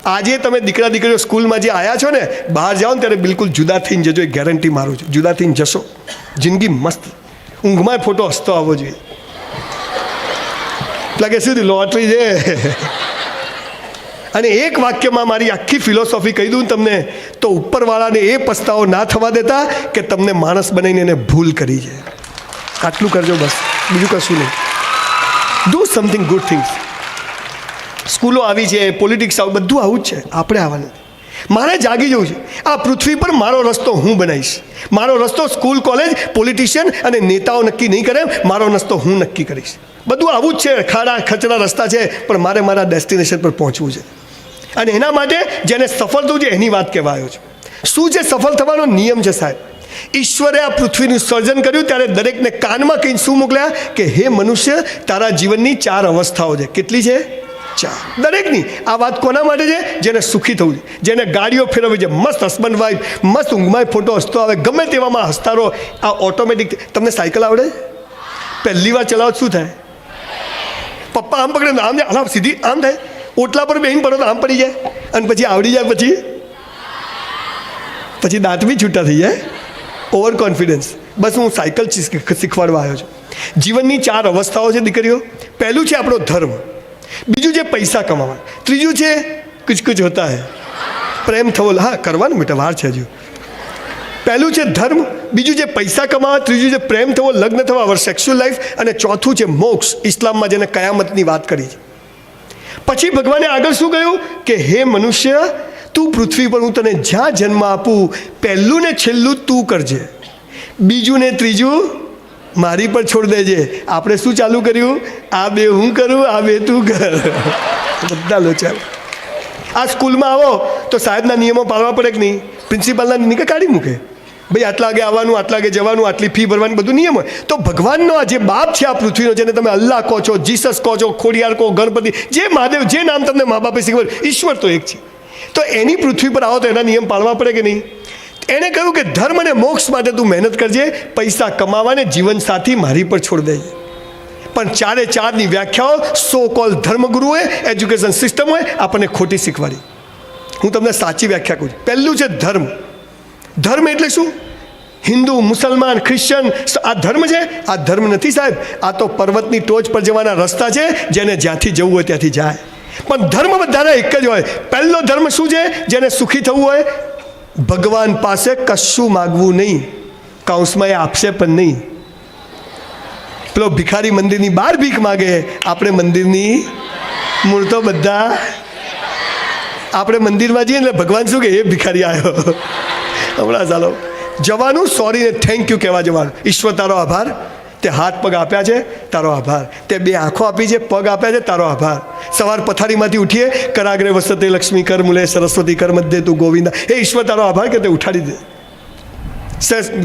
આજે તમે દીકરા દીકરીઓ સ્કૂલમાં જે આવ્યા છો ને, બહાર જાઓ ને ત્યારે બિલકુલ જુદા થઈને જજો, એ ગેરંટી મારું છું. જુદા થઈને જશો, જિંદગી મસ્ત. ઊંઘમાં ફોટો હસતો આવવો જોઈએ. લાગે શું લોટરી છે. અને એક વાક્યમાં મારી આખી ફિલોસોફી કહી દઉં તમને તો, ઉપરવાળાને એ પસ્તાવો ના થવા દેતા કે તમને માણસ બનાવીને એને ભૂલ કરી છે. આટલું કરજો બસ, બીજું કશું નહીં. Do something good things. સ્કૂલો આવી છે, પોલિટિક્સ આવું બધું આવું જ છે. આપણે આવવાનું. મારે જાગી જવું છે. આ પૃથ્વી પર મારો રસ્તો હું બનાવીશ. મારો રસ્તો સ્કૂલ, કોલેજ, પોલિટિશિયન અને નેતાઓ નક્કી નહીં કરે. મારો રસ્તો હું નક્કી કરીશ. બધું આવું જ છે, ખાડા ખચડા રસ્તા છે, પણ મારે મારા ડેસ્ટિનેશન પર પહોંચવું છે. અને એના માટે જેને સફળ થવું છે એની વાત કહેવા આવ્યો છું. શું છે સફળ થવાનો નિયમ છે સાહેબ? ઈશ્વરે આ પૃથ્વીનું સર્જન કર્યું ત્યારે દરેકને કાનમાં કહીને શું મોકલ્યા કે હે મનુષ્ય, તારા જીવનની 4 અવસ્થાઓ છે. કેટલી છે? 4. દરેકની. આ વાત કોના માટે છે? જેને સુખી થવું છે, જેને ગાડીઓ ફેરવવી છે, મસ્ત હસબન્ડ વાઈફ, મસ્ત ઊંઘમાં ફોટો હસતો આવે, ગમે તેવામાં હસતા રહો. આ ઓટોમેટિક. તમને સાયકલ આવડે? પહેલી વાર ચલાવો શું થાય? પપ્પા આમ પકડે આમ જાય, આમ સીધી આમ થાય. ઓટલા પર બેહીને પડો તો આમ પડી જાય, અને પછી આવડી જાય, પછી દાંત બી છૂટા થઈ જાય. Over confidence. બસ હું સાયકલ શીખવાડવા આવ્યો છું. જીવનની 4 અવસ્થાઓ છે દીકરીઓ. પહેલું છે આપણો ધર્મ, બીજું છે પૈસા કમાવા, ત્રીજું છે કુછ કુછ હોતા હૈ, પ્રેમ થવો. હા કરવાનું બેટા, વાર છે હજુ. પહેલું છે ધર્મ, બીજું છે પૈસા કમાવા, ત્રીજું છે પ્રેમ થવો, લગ્ન થવા, અવર સેક્સ્યુઅલ લાઈફ, અને ચોથું છે મોક્ષ, ઇસ્લામમાં જેને કયામતની વાત કરી છે. પછી ભગવાને આગળ શું કહ્યું કે હે મનુષ્ય, તું પૃથ્વી પર હું તને જ્યાં જન્મ આપું, પહેલું ને છેલ્લું તું કરજે, બીજું ને ત્રીજું મારી પર છોડ દેજે. આપણે શું ચાલુ કર્યું? આ 2 હું કરું, આ 2 તું કર. બધા લોચા. આ સ્કૂલમાં આવો તો સાહેબના નિયમો પાળવા પડે કે નહીં? પ્રિન્સિપાલના નિયમ કાઢી મૂકે. ભાઈ આટલા વાગે આવવાનું, આટલા વાગે જવાનું, આટલી ફી ભરવાની, બધું નિયમ હોય. તો ભગવાનનો આ જે બાપ છે આ પૃથ્વીનો, જેને તમે અલ્લાહ કહો છો, જીસસ કહો છો, ખોડિયાર કહો, ગણપતિ, જે મહાદેવ, જે નામ તમને મા બાપે શીખવાડ્યું, ઈશ્વર તો એક છે. તો એની પૃથ્વી પર આવો તો એના નિયમ પાળવા પડે કે નહીં? એણે કહ્યું કે ધર્મ અને મોક્ષ માટે તું મહેનત કરજે, પૈસા કમાવાને જીવનસાથી મારી પર છોડ દેજે. પણ 4ની વ્યાખ્યાઓ સો કોલ ધર્મગુરુઓએ, એજ્યુકેશન સિસ્ટમોએ આપણને ખોટી શીખવાડી. હું તમને સાચી વ્યાખ્યા કહું છું. પહેલું છે ધર્મ. ધર્મ એટલે શું? હિન્દુ, મુસલમાન, ક્રિશ્ચન, આ ધર્મ છે? આ ધર્મ નથી સાહેબ. આ તો પર્વતની ટોચ પર જવાના રસ્તા છે, જેને જ્યાંથી જવું હોય ત્યાંથી જાય. પણ ધર્મ બધાના એક જ હોય. પહેલો ધર્મ શું છે? જેને સુખી થવું હોય, ભગવાન પાસે કશું માગવું નહીં, કૌંસમાં એ આપશે પણ નહીં. પેલો ભિખારી મંદિરની બહાર ભીખ માગે, આપણે મંદિરની મૂળ તો બધા, આપણે મંદિરમાં જઈએ એટલે ભગવાન શું કે એ ભિખારી આવ્યો. હમણાં ચાલો જવાનું, સોરી ને થેન્ક યુ કહેવા જવાનું. ઈશ્વર તારો આભાર, તે હાથ પગ આપ્યા છે, તારો આભાર. તે 2 આંખો આપી છે, પગ આપ્યા છે, તારો આભાર. સવાર પથારીમાંથી ઉઠીએ, કરાગ્રે વસતે લક્ષ્મી, કર મૂલે સરસ્વતી, કર મધ્યે તું ગોવિંદા. એ ઈશ્વર તારો આભાર કે તે ઉઠાડી દે.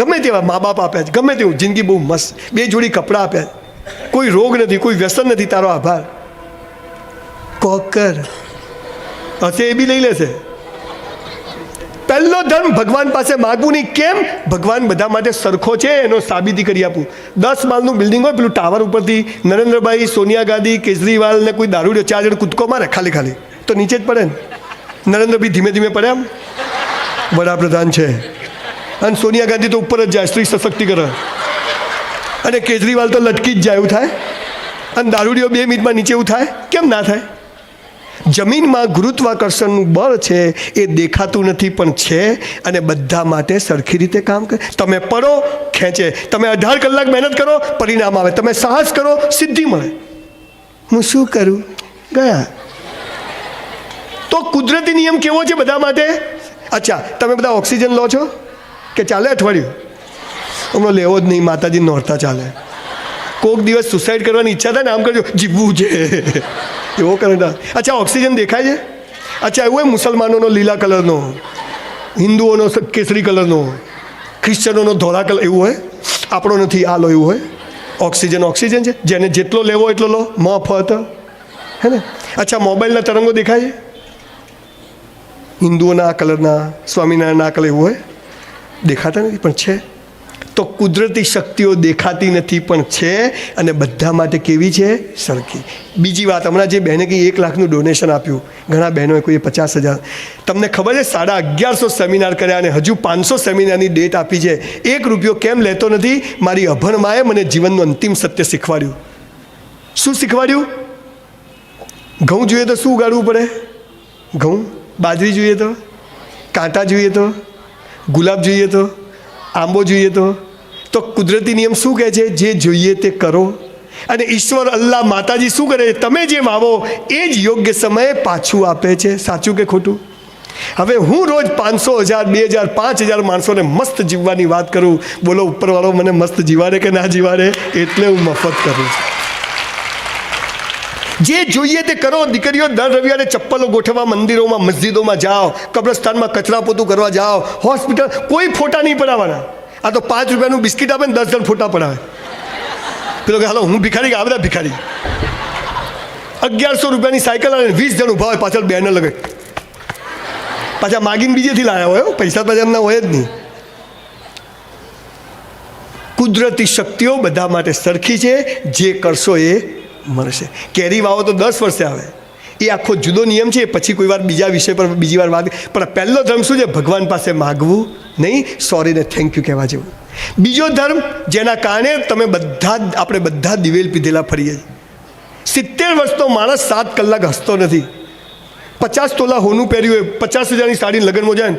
ગમે તેવા મા બાપ આપ્યા છે, ગમે તેવું, જિંદગી બહુ મસ્ત, 2 જોડી કપડાં આપ્યા છે, કોઈ રોગ નથી, કોઈ વ્યસન નથી, તારો આભાર. કોકર હશે એ બી લઈ લેશે. પહેલો ધર્મ ભગવાન પાસે માગવું નહીં. કેમ? ભગવાન બધા માટે સરખો છે, એનો સાબિતી કરી આપું. 10 માળનું બિલ્ડિંગ હોય, પેલું ટાવર ઉપરથી નરેન્દ્રભાઈ, સોનિયા ગાંધી, કેજરીવાલ ને કોઈ દારૂડિયો 4 જણ કૂદકો મારે ખાલી તો નીચે જ પડે ને. નરેન્દ્રભાઈ ધીમે ધીમે પડે, આમ વડાપ્રધાન છે. અને સોનિયા ગાંધી તો ઉપર જ જાય, સ્ત્રી સશક્તિકરણ. અને કેજરીવાલ તો લટકી જ જાય, એવું થાય. અને દારૂડિયો 2 મિનિટમાં નીચે એવું થાય. કેમ ના થાય? જમીનમાં ગુરુત્વાકર્ષણનું બળ છે, એ દેખાતું નથી પણ છે, અને બધા માટે સરખી રીતે કામ કરે. તમે પડો, ખેંચે. તમે 18 કલાક મહેનત કરો, પરિણામ આવે. તમે સાહસ કરો, સિદ્ધિ મળે. હું શું કરું? ગયા. તો કુદરતી નિયમ કેવો છે બધા માટે? અચ્છા, તમે બધા ઓક્સિજન લો છો કે ચાલે અઠવાડિયું? હમણાં લેવો જ નહીં, માતાજી નોરતા ચાલે. કોઈક દિવસ સુસાઇડ કરવાની ઈચ્છા થાય ને, આમ કરજો, જીવવું છે એવો કરે. અચ્છા, ઓક્સિજન દેખાય છે? અચ્છા, એવું હોય મુસલમાનોનો લીલા કલરનો, હિન્દુઓનો કેસરી કલરનો, ક્રિશ્ચનોનો ધોળા કલર, એવું હોય? આપણો નથી, આ લો, એવું હોય? ઓક્સિજન ઓક્સિજન છે, જેને જેટલો લેવો એટલો લો, મફત, હે ને? અચ્છા, મોબાઈલના તરંગો દેખાય છે? હિન્દુઓના આ કલરના, સ્વામિનારાયણના આ કલર, એવું હોય? દેખાતા નથી પણ છે. તો તો કુદરતી શક્તિઓ દેખાતી નથી પણ છે, અને બધા માટે કેવી છે? સરખી. બીજી વાત, હમણાં જે બહેને કંઈ 1 લાખનું ડોનેશન આપ્યું, ઘણા બહેનોએ કોઈએ 50,000. તમને ખબર છે 1150 સેમિનાર કર્યા અને હજુ 500 સેમિનારની ડેટ આપી છે. 1 રૂપિયો કેમ લેતો નથી? મારી અભણ માએ મને જીવનનું અંતિમ સત્ય શીખવાડ્યું. શું શીખવાડ્યું? ઘઉં જોઈએ તો શું ઉગાડવું પડે? ઘઉં. બાજરી જોઈએ તો, કાંટા જોઈએ તો, ગુલાબ જોઈએ તો, આંબો જોઈએ તો કુદરતી નિયમ શું કહે છે? જે જોઈએ તે કરો. અને ઈશ્વર અલ્લાહ માતાજી શું કરે? તમે જે વાવો એ જ યોગ્ય સમયે પાછું આપે છે. સાચું કે ખોટું? હવે હું રોજ 500, 1000, 2000, 5000 માણસોને મસ્ત જીવવાની વાત કરું. બોલો ઉપરવાળો મને મસ્ત જીવાડે કે ના જીવાડે? એટલે હું મફત કરું છું. જે જોઈએ તે કરો. દીકરીઓ દર રવિવારે ચપ્પલો ગોઠવવા મંદિરોમાં, મસ્જિદોમાં જાઓ, કબ્રસ્તાનમાં કચરા પોતું કરવા જાઓ, હોસ્પિટલ. કોઈ ફોટા નહીં પડાવવાના. આ તો 5 રૂપિયાનું બિસ્કિટ આપે ને 10 જણ ફોટા પડાવે. પેલો કે હાલો હું ભિખારી, આ બધા ભિખારી. 1100 રૂપિયાની સાયકલ આવે, 20 જણ ઊભા હોય પાછળ, બેનર લગે, પાછા માગીને બીજેથી લાવ્યા હોય. પૈસા પાછા એમના હોય જ નહીં. કુદરતી શક્તિઓ બધા માટે સરખી છે. જે કરશો એ મળશે. કેરી વાવો તો 10 વર્ષે આવે, એ આખો જુદો નિયમ છે. પછી કોઈ વાર બીજા વિષય પર બીજી વાર વાત. પણ પહેલો ધર્મ શું છે? ભગવાન પાસે માગવું નહીં, સોરી ને થેન્ક યુ કહેવા જેવું. બીજો ધર્મ જેના કારણે આપણે બધા દિવેલ પીધેલા ફરીએ. 70 વર્ષનો માણસ 7 કલાક હસતો નથી. 50 તોલા હોનું પહેર્યું હોય, 50,000ની સાડી લગ્નમાં જાય ને,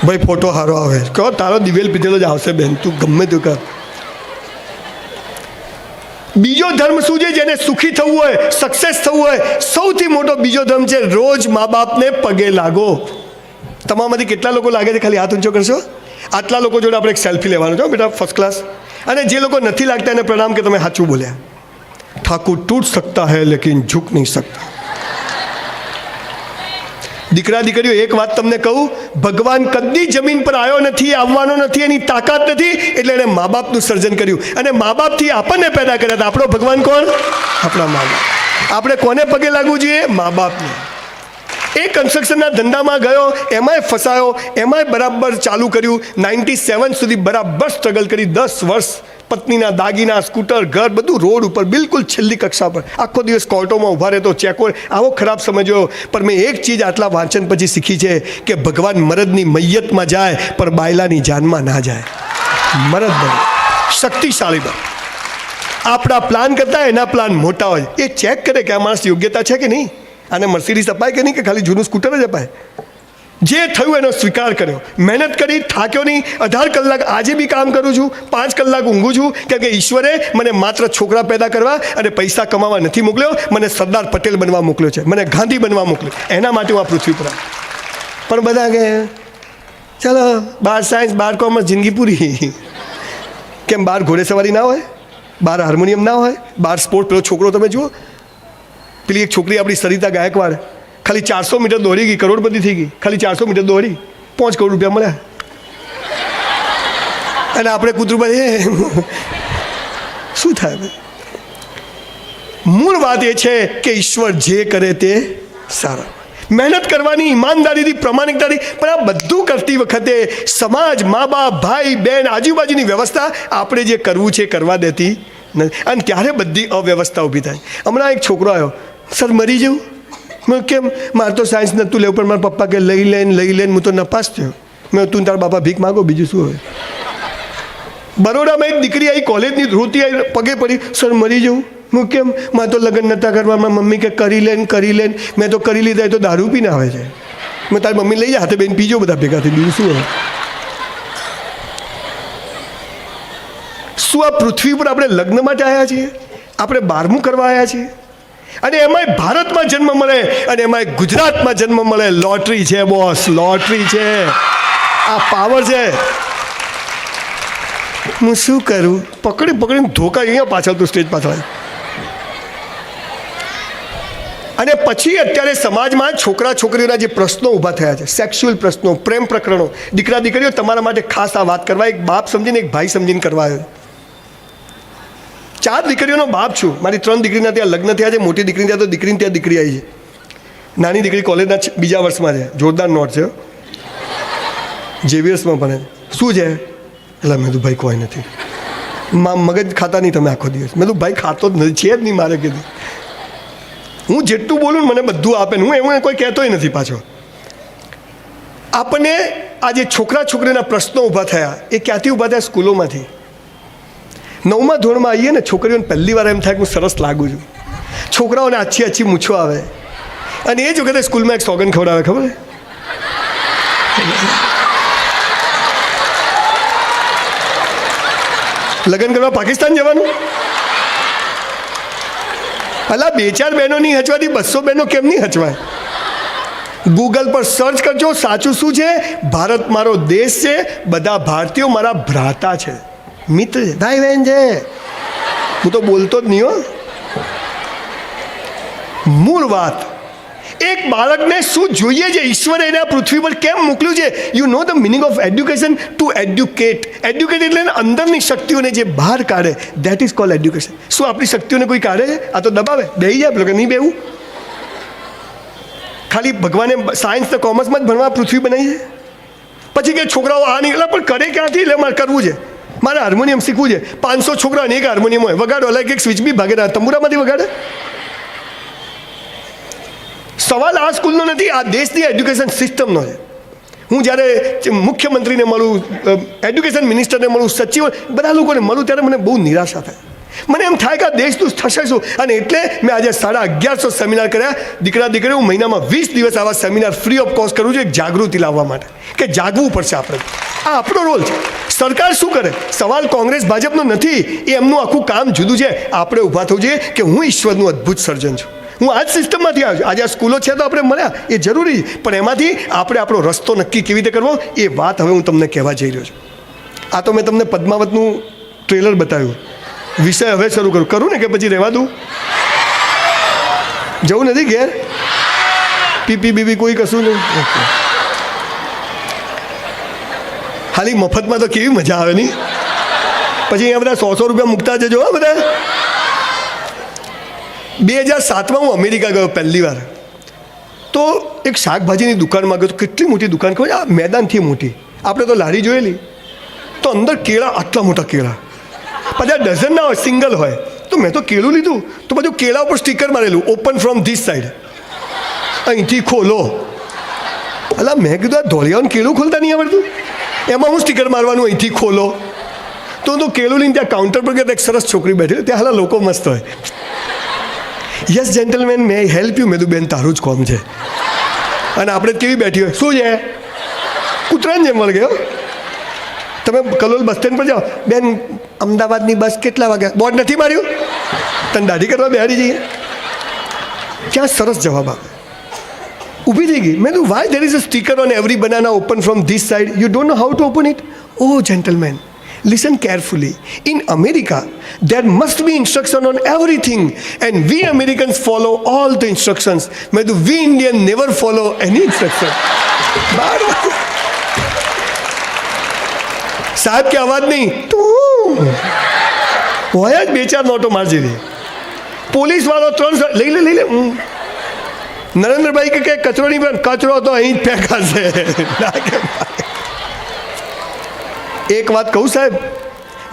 ભાઈ ફોટો સારો આવે. કહો તારો દિવેલ પીધેલો જ આવશે બેન, તું ગમે તે કર. બીજો ધર્મ શું છે? જેને સુખી થવું હોય, સક્સેસ થવું હોય, સૌથી મોટો બીજો ધર્મ છે રોજ મા બાપને પગે લાગો. તમારામાંથી કેટલા લોકો લાગે છે? ખાલી હાથ ઊંચો કરશો. આટલા લોકો જોડે આપણે એક સેલ્ફી લેવાનો છો બેટા, ફર્સ્ટ ક્લાસ. અને જે લોકો નથી લાગતા એને પ્રણામ કે તમે સાચું બોલ્યા. ઠાકુર તૂટ सकता है लेकिन झुक नहीं सकता. દીકરા દીકરીઓ, એક વાત તમને કહું, ભગવાન કદી જમીન પર આવ્યો નથી, આવવાનો નથી, એની તાકાત નથી, એટલે એણે મા બાપનું સર્જન કર્યું. અને મા બાપથી આપણને પેદા કર્યા હતા. આપણો ભગવાન કોણ? આપણા મા બાપ. આપણે કોને પગે લાગવું જોઈએ? મા બાપને. એ કન્સ્ટ્રક્શનના ધંધામાં ગયો, એમાંય ફસાયો, એમાંય બરાબર ચાલુ કર્યું. 97 સુધી બરાબર સ્ટ્રગલ કરી. 10 વર્ષ પત્નીના દાગીના, સ્કૂટર, ઘર, બધું રોડ ઉપર, બિલકુલ છેલ્લી કક્ષા પર. આખો દિવસ કોર્ટોમાં ઊભા રહેતો, ચેકો. આવો ખરાબ સમજ્યો. પણ મેં એક ચીજ આટલા વાંચન પછી શીખી છે કે ભગવાન મરદની મૈયતમાં જાય પણ બાયલાની જાનમાં ના જાય. મરદ બને શક્તિશાળી બને. આપણા પ્લાન કરતા એના પ્લાન મોટા હોય. એ ચેક કરે કે આ માણસ યોગ્યતા છે કે નહીં, આને મર્સિડીઝ અપાય કે નહીં, કે ખાલી જૂનું સ્કૂટર જ અપાય. જે થયું એનો સ્વીકાર કર્યો, મહેનત કરી, થાક્યો નહીં. 18 કલાક આજે બી કામ કરું છું, 5 કલાક ઊંઘું છું, કેમ કે ઈશ્વરે મને માત્ર છોકરા પેદા કરવા અને પૈસા કમાવા નથી મોકલ્યો, મને સરદાર પટેલ બનવા મોકલ્યો છે, મને ગાંધી બનવા મોકલ્યો. એના માટે હું આ પૃથ્વી પર. પણ બધા કે ચાલો 12 સાયન્સ 12 કોમર્સ, જિંદગી પૂરી. કેમ 12 ઘોડેસવારી ના હોય, 12 હાર્મોનિયમ ના હોય, 12 સ્પોર્ટ? પેલો છોકરો તમે જુઓ, પેલી એક છોકરી આપણી સરિતા ગાયકવાડ, ખાલી 400 મીટર દોડી ગઈ, કરોડપતિ થઈ ગઈ. ખાલી 400 મીટર દોડી, 5 કરોડ રૂપિયા મળ્યા. અને આપણે કૂતરું શું થાય? મૂળ વાત એ છે કે ઈશ્વર જે કરે તે સારા. મહેનત કરવાની, ઈમાનદારીથી, પ્રામાણિકતાથી. પણ આ બધું કરતી વખતે સમાજ, મા બાપ, ભાઈ બહેન, આજુબાજુની વ્યવસ્થા આપણે જે કરવું છે કરવા દેતી નથી. અને ત્યારે બધી અવ્યવસ્થા ઊભી થાય. હમણાં એક છોકરો આવ્યો, સર મરી જવું. મેં કેમ? મારે તો સાયન્સ નહોતું લેવું, પણ મારા પપ્પા કે લઈ લઈને હું તો નપાસ થયો. મેં તું તારા બાપા ભીખ માગો, બીજું શું હોય. બરોડામાં એક દીકરી આવી, કોલેજની રોતી આવી, પગે પડી, સર મરી જવું. હું કેમ? મારે તો લગ્ન નહોતા કરવા. મારા મમ્મી કે કરી લે. મેં તો કરી લીધા. એ તો દારૂ પીને આવે છે. મેં તારી મમ્મી લઈ જા, હાથે બેન પીજો બધા ભેગા થઈ, બીજું શું હોય. શું આ પૃથ્વી પર આપણે લગ્ન માટે આવ્યા છીએ? આપણે 12મું કરવા આવ્યા છીએ? અને એમાંય ભારતમાં જન્મ મળે, અને એમાંય ગુજરાતમાં જન્મ મળે. લોટરી છે બોસ, લોટરી છે. આ પાવર છે. હું શું કરું? પકડીને ધોકા અહીંયા પાછળ તું સ્ટેજ પાછળ. અને પછી અત્યારે સમાજમાં છોકરા છોકરીઓના જે પ્રશ્નો ઊભા થયા છે, સેક્સ્યુઅલ પ્રશ્નો, પ્રેમ પ્રકરણો. દીકરા દીકરીઓ, તમારા માટે ખાસ આ વાત કરવા, એક બાપ સમજીને એક ભાઈ સમજીને કરવા આવ્યો. 4 દીકરીઓનો બાપ છું. મારી 3 દીકરીના ત્યાં લગ્ન થયા છે. મોટી દીકરી ત્યાં તો દીકરીને ત્યાં દીકરી આવી છે. નાની દીકરી કોલેજના 2જા વર્ષમાં છે. જોરદાર નોટ છે, જેવીએસમાં ભણે. શું છે? એટલે મેં કીધું ભાઈ કોઈ નથી, મગજ ખાતા નહીં તમે આખો દિવસ? મેં કીધું ભાઈ ખાતો જ નથી, છે જ નહીં મારે કીધું. હું જેટલું બોલું ને મને બધું આપે ને, હું એવું કોઈ કહેતોય નથી પાછો. આપણને આ જે છોકરા છોકરીના પ્રશ્નો ઊભા થયા એ ક્યાંથી ઊભા થયા? સ્કૂલોમાંથી. 9મા ધોરણમાં આવીએ ને છોકરીઓને પહેલી વાર એમ થાય કે હું સરસ લાગુ છું. છોકરાઓને આછી આછી મૂછો આવે અને એ જ વખતે સ્કૂલમાં એક સોગન ખવડાવે, ખબર? લગ્ન કરવા પાકિસ્તાન જવાનું? અલા 2-4 બહેનો નહીં હચવાતી, 200 બહેનો કેમ નહીં હચવાય? ગૂગલ પર સર્ચ કરજો, સાચું શું છે? ભારત મારો દેશ છે, બધા ભારતીયો મારા ભ્રાતા છે, મિત્ર છે, ભાઈ બહેન છે. હું તો બોલતો જ નહીં હો. મૂળ વાત, એક બાળકને શું જોઈએ છે, ઈશ્વરે એને આ પૃથ્વી પર કેમ મોકલ્યું છે? You know the meaning of education? To educate. Educate એટલે અંદરની શક્તિઓને જે બહાર કાઢે, દેટ ઇઝ કોલ્ડ એડ્યુકેશન. શું આપણી શક્તિઓને કોઈ કાઢે છે? આ તો દબાવે, બેહી જાય પેલો કે નહીં બેવું. ખાલી ભગવાને સાયન્સ ને કોમર્સમાં જ ભણવા પૃથ્વી બનાવી છે. પછી કે છોકરાઓ આ નહીં, પણ કરે ક્યાંથી? એટલે મારે કરવું છે, મારે હાર્મોનિયમ શીખવું છે. 500 છોકરાઓને એક હાર્મોનિયમ હોય, વગાડો, અલગ એક સ્વિચ બી ભાગે, તંબુરામાંથી વગાડે. સવાલ આ સ્કૂલનો નથી, આ દેશની એડ્યુકેશન સિસ્ટમનો છે. હું જ્યારે મુખ્યમંત્રીને મળું, એડ્યુકેશન મિનિસ્ટરને મળું, સચિવ, બધા લોકોને મળું ત્યારે મને બહુ નિરાશા થાય. મને એમ થાય કે આ દેશનું થશે શું? અને એટલે મેં આજે 1150 સેમિનાર કર્યા. દીકરા દીકરી, હું મહિનામાં 20 દિવસ આવા સેમિનાર ફ્રી ઓફ કોસ્ટ કરું છું, એક જાગૃતિ લાવવા માટે કે જાગવું પડશે આપણે. આ આપણો રોલ છે. સરકાર શું કરે? સવાલ કોંગ્રેસ ભાજપનો નથી, એ એમનું આખું કામ જુદું છે. આપણે ઊભા થવું જોઈએ કે હું ઈશ્વરનું અદ્ભુત સર્જન છું, હું આ જ સિસ્ટમમાંથી આવ્યો છું. આજે આ સ્કૂલો છે તો આપણે મળ્યા, એ જરૂરી, પણ એમાંથી આપણે આપણો રસ્તો નક્કી કેવી રીતે કરવો એ વાત હવે હું તમને કહેવા જઈ રહ્યો છું. આ તો મેં તમને પદ્માવતનું ટ્રેલર બતાવ્યું. વિષય હવે શરૂ કરું ને કે પછી રહેવા દઉં? જવું નથી ઘેર? પીપી બીબી કોઈ કશું નહીં? ખાલી મફતમાં તો કેવી મજા આવે નહીં? પછી અહીંયા બધા 100 રૂપિયા મૂકતા જજો હા બધા. 2007માં હું અમેરિકા ગયો પહેલી વાર. તો એક શાકભાજીની દુકાનમાં ગયો. કેટલી મોટી દુકાન ખબર? આ મેદાનથી મોટી. આપણે તો લારી જોયેલી, તો અંદર કેળા, આટલા મોટા કેળા, પછી ડઝન ના હોય, સિંગલ હોય. તો મેં તો કેળું લીધું, તો બધું કેળા ઉપર સ્ટીકર મારેલું, ઓપન ફ્રોમ ધીસ સાઈડ, અહીંથી ખોલો. અલા મેં કીધું આ ધોળિયાઓને કેળું ખોલતા નહીં આવડતું, એમાં હું સ્ટીકર મારવાનું અહીંથી ખોલો. તો કેળું લઈને ત્યાં કાઉન્ટર પર ગયા, એક સરસ છોકરી બેઠી, ત્યાં હાલા લોકો મસ્ત હોય. Yes gentleman, may help you? મેં કીધું બેન તારું જ કોમ છે. અને આપણે કેવી બેઠી હોય, શું છે? કૂતરાને જેમ વળગે. તમે કલોલ બસ સ્ટેન્ડ પર જાઓ, બેન અમદાવાદની બસ કેટલા વાગ્યા? બોર્ડ નથી માર્યું? તને દાઢી કરવા બેહાડી જઈએ. ક્યાં સરસ જવાબ આપે. ઊભી થઈ ગઈ. મેં કીધું why there is a sticker on every banana open from this side, you don't know how to open it? Oh gentlemen, listen carefully. In America, there must be instruction on everything, and we Americans follow all the instructions. મેં કીધું we Indian never follow any instruction. સાહેબ કે અવાજ નહીં, તું હોય જ 2-4 નોટો મારજી દે. પોલીસ વાળો 3 લઈ લે. નરેન્દ્રભાઈ કે કચરો નહીં, પણ કચરો તો અહીં જ ફેંકાશે. એક વાત કહું સાહેબ,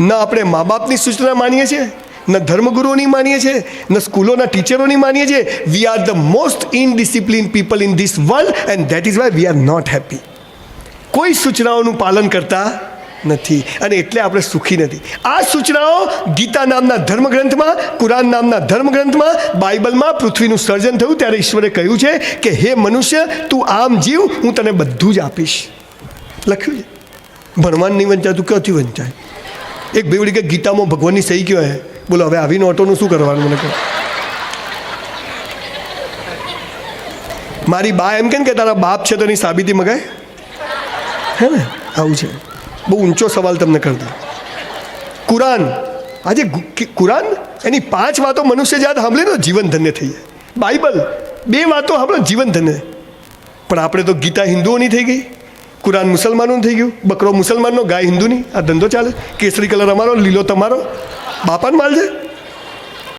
ન આપણે મા બાપની સૂચના માનીએ છીએ, ન ધર્મગુરુઓની માનીએ છીએ, ન સ્કૂલોના ટીચરોની માનીએ છીએ. We are the most indiscipline people in this world, and that is why we are not happy. કોઈ સૂચનાઓનું પાલન કરતા નથી અને એટલે આપણે સુખી નથી. આ સૂચનાઓ ગીતા નામના ધર્મગ્રંથમાં, કુરાન નામના ધર્મગ્રંથમાં, બાઇબલમાં પૃથ્વીનું સર્જન થયું ત્યારે ઈશ્વરે કહ્યું છે કે હે મનુષ્ય, તું આમ જીવ, હું તને બધું જ આપીશ. લખ્યું છે. ભણવાનું નહીં વંચાતું, ક્યાંથી વંચાય? એક ભાઈ કે ગીતામાં ભગવાનની સહી કયો હે? બોલો હવે આવી નોટોનું શું કરવાનું? મને કહો. મારી બા એમ કે તારા બાપ છે તો એની સાબિતી મગાય, હે ને? આવું છે. બહુ ઊંચો સવાલ તમને કરી દઉં. કુરાન, આજે કુરાન એની 5 વાતો મનુષ્ય જાત સાંભળે તો જીવન ધન્ય થઈ જાય. બાઇબલ 2 વાતો સાંભળો, જીવન ધન્ય. પણ આપણે તો ગીતા હિન્દુઓની થઈ ગઈ, કુરાન મુસલમાનોનું થઈ ગયું. બકરો મુસલમાનનો, ગાય હિન્દુની. આ ધંધો ચાલે. કેસરી કલર અમારો, લીલો તમારો. બાપાને માલ છે.